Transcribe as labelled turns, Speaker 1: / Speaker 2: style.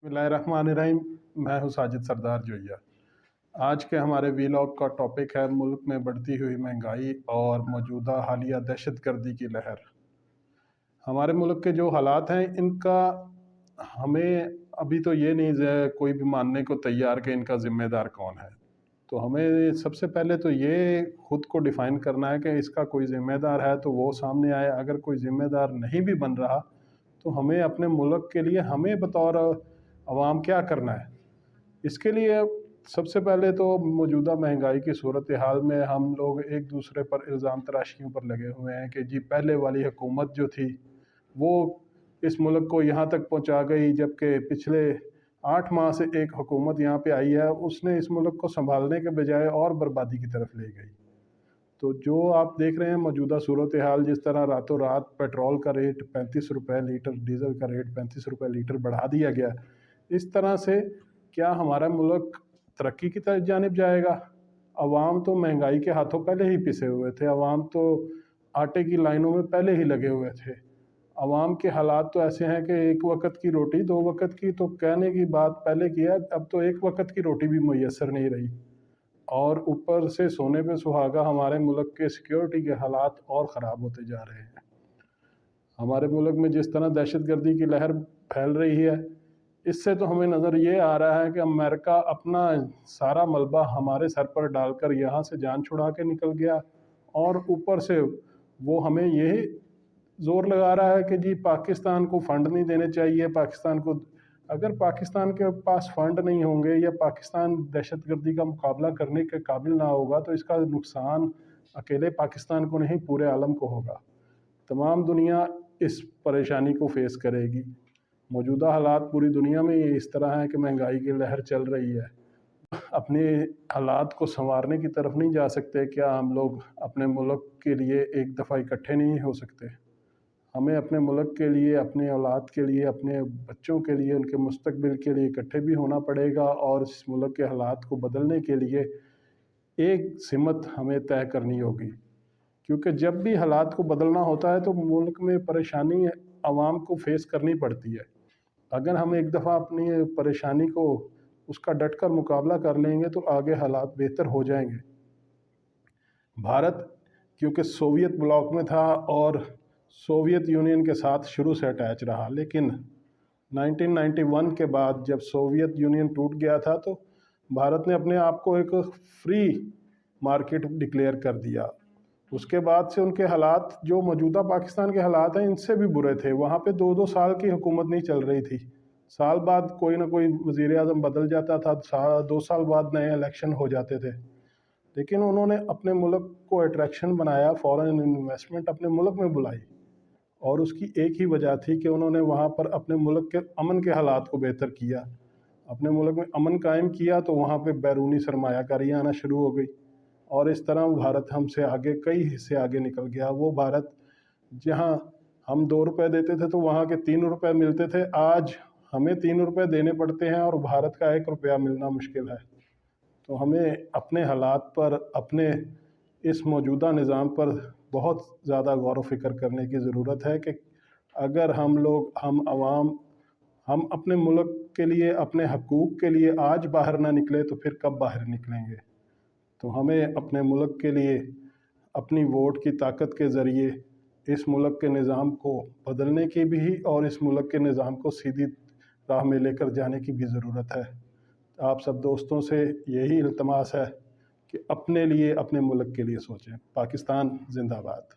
Speaker 1: बिस्मिल्लाहिर्रहमानिर्रहीम। मैं हूँ साजिद सरदार जोइया। आज के हमारे वीलॉग का टॉपिक है मुल्क में बढ़ती हुई महंगाई और मौजूदा हालिया दहशतगर्दी की लहर। हमारे मुल्क के जो हालात हैं इनका हमें अभी तो ये नहीं कोई भी मानने को तैयार कि इनका ज़िम्मेदार कौन है। तो हमें सबसे पहले तो ये खुद को डिफ़ाइन करना है कि इसका कोई ज़िम्मेदार है तो वो सामने आए। अगर कोई ज़िम्मेदार नहीं भी बन रहा तो हमें अपने मुल्क के लिए हमें बतौर अवाम क्या करना है। इसके लिए सबसे पहले तो मौजूदा महंगाई की सूरत हाल में हम लोग एक दूसरे पर इल्ज़ाम तराशियों पर लगे हुए हैं कि जी पहले वाली हुकूमत जो थी वो इस मुल्क को यहाँ तक पहुँचा गई, जबकि पिछले 8 माह से एक हुकूमत यहाँ पे आई है, उसने इस मुल्क को संभालने के बजाय और बर्बादी की तरफ ले गई। तो जो आप देख रहे हैं मौजूदा सूरत हाल, जिस तरह रातों रात पेट्रोल का रेट 35 रुपये लीटर, डीज़ल का रेट 35 रुपये लीटर बढ़ा दिया गया, इस तरह से क्या हमारा मुल्क तरक्की की तरफ जानिब जाएगा? अवाम तो महंगाई के हाथों पहले ही पिसे हुए थे, अवाम तो आटे की लाइनों में पहले ही लगे हुए थे। अवाम के हालात तो ऐसे हैं कि एक वक्त की रोटी, 2 वक्त की तो कहने की बात पहले की है, अब तो एक वक्त की रोटी भी मुयस्सर नहीं रही। और ऊपर से सोने पे सुहागा हमारे मुल्क के सिक्योरिटी के हालात और ख़राब होते जा रहे हैं। हमारे मुल्क में जिस तरह दहशतगर्दी की लहर फैल रही है, इससे तो हमें नज़र ये आ रहा है कि अमेरिका अपना सारा मलबा हमारे सर पर डालकर यहाँ से जान छुड़ा के निकल गया, और ऊपर से वो हमें यही ज़ोर लगा रहा है कि जी पाकिस्तान को फ़ंड नहीं देने चाहिए। पाकिस्तान को, अगर पाकिस्तान के पास फ़ंड नहीं होंगे या पाकिस्तान दहशतगर्दी का मुकाबला करने के काबिल ना होगा तो इसका नुकसान अकेले पाकिस्तान को नहीं, पूरे आलम को होगा। तमाम दुनिया इस परेशानी को फेस करेगी। मौजूदा हालात पूरी दुनिया में इस तरह हैं कि महंगाई की लहर चल रही है। अपने हालात को संवारने की तरफ नहीं जा सकते क्या हम लोग अपने मुल्क के लिए एक दफ़ा इकट्ठे नहीं हो सकते? हमें अपने मुल्क के लिए, अपने औलाद के लिए, अपने बच्चों के लिए, उनके मुस्तकबिल के लिए इकट्ठे भी होना पड़ेगा, और इस मुल्क के हालात को बदलने के लिए एक सिमत हमें तय करनी होगी। क्योंकि जब भी हालात को बदलना होता है तो मुल्क में परेशानी आवाम को फेस करनी पड़ती है। अगर हम एक दफ़ा अपनी परेशानी को, उसका डट कर मुकाबला कर लेंगे तो आगे हालात बेहतर हो जाएंगे। भारत क्योंकि सोवियत ब्लॉक में था और सोवियत यूनियन के साथ शुरू से अटैच रहा, लेकिन 1991 के बाद जब सोवियत यूनियन टूट गया था तो भारत ने अपने आप को एक फ्री मार्केट डिक्लेयर कर दिया। उसके बाद से उनके हालात, जो मौजूदा पाकिस्तान के हालात हैं, इनसे भी बुरे थे। वहाँ पे 2-2 साल की हुकूमत नहीं चल रही थी, साल बाद कोई ना कोई वज़ीर आज़म बदल जाता था, 2 साल बाद नए इलेक्शन हो जाते थे। लेकिन उन्होंने अपने मुल्क को अट्रैक्शन बनाया, फॉरेन इन्वेस्टमेंट अपने मुल्क में बुलाई, और उसकी एक ही वजह थी कि उन्होंने वहाँ पर अपने मुल्क के अमन के हालात को बेहतर किया। अपने मुल्क में अमन कायम किया तो वहाँ पे बैरूनी सरमायाकारी आना शुरू हो गई, और इस तरह भारत हमसे आगे, कई हिस्से आगे निकल गया। वो भारत जहाँ हम 2 रुपये देते थे तो वहाँ के 3 रुपये मिलते थे, आज हमें 3 रुपये देने पड़ते हैं और भारत का 1 रुपया मिलना मुश्किल है। तो हमें अपने हालात पर, अपने इस मौजूदा निज़ाम पर बहुत ज़्यादा गौर व फ़िक्र करने की ज़रूरत है कि अगर हम लोग, हम आवाम, हम अपने मुल्क के लिए, अपने हकूक़ के लिए आज बाहर ना निकले तो फिर कब बाहर निकलेंगे? तो हमें अपने मुल्क के लिए अपनी वोट की ताकत के ज़रिए इस मुल्क के निज़ाम को बदलने की भी, और इस मुल्क के निज़ाम को सीधी राह में लेकर जाने की भी ज़रूरत है। आप सब दोस्तों से यही इल्तमास है कि अपने लिए, अपने मुल्क के लिए सोचें। पाकिस्तान ज़िंदाबाद।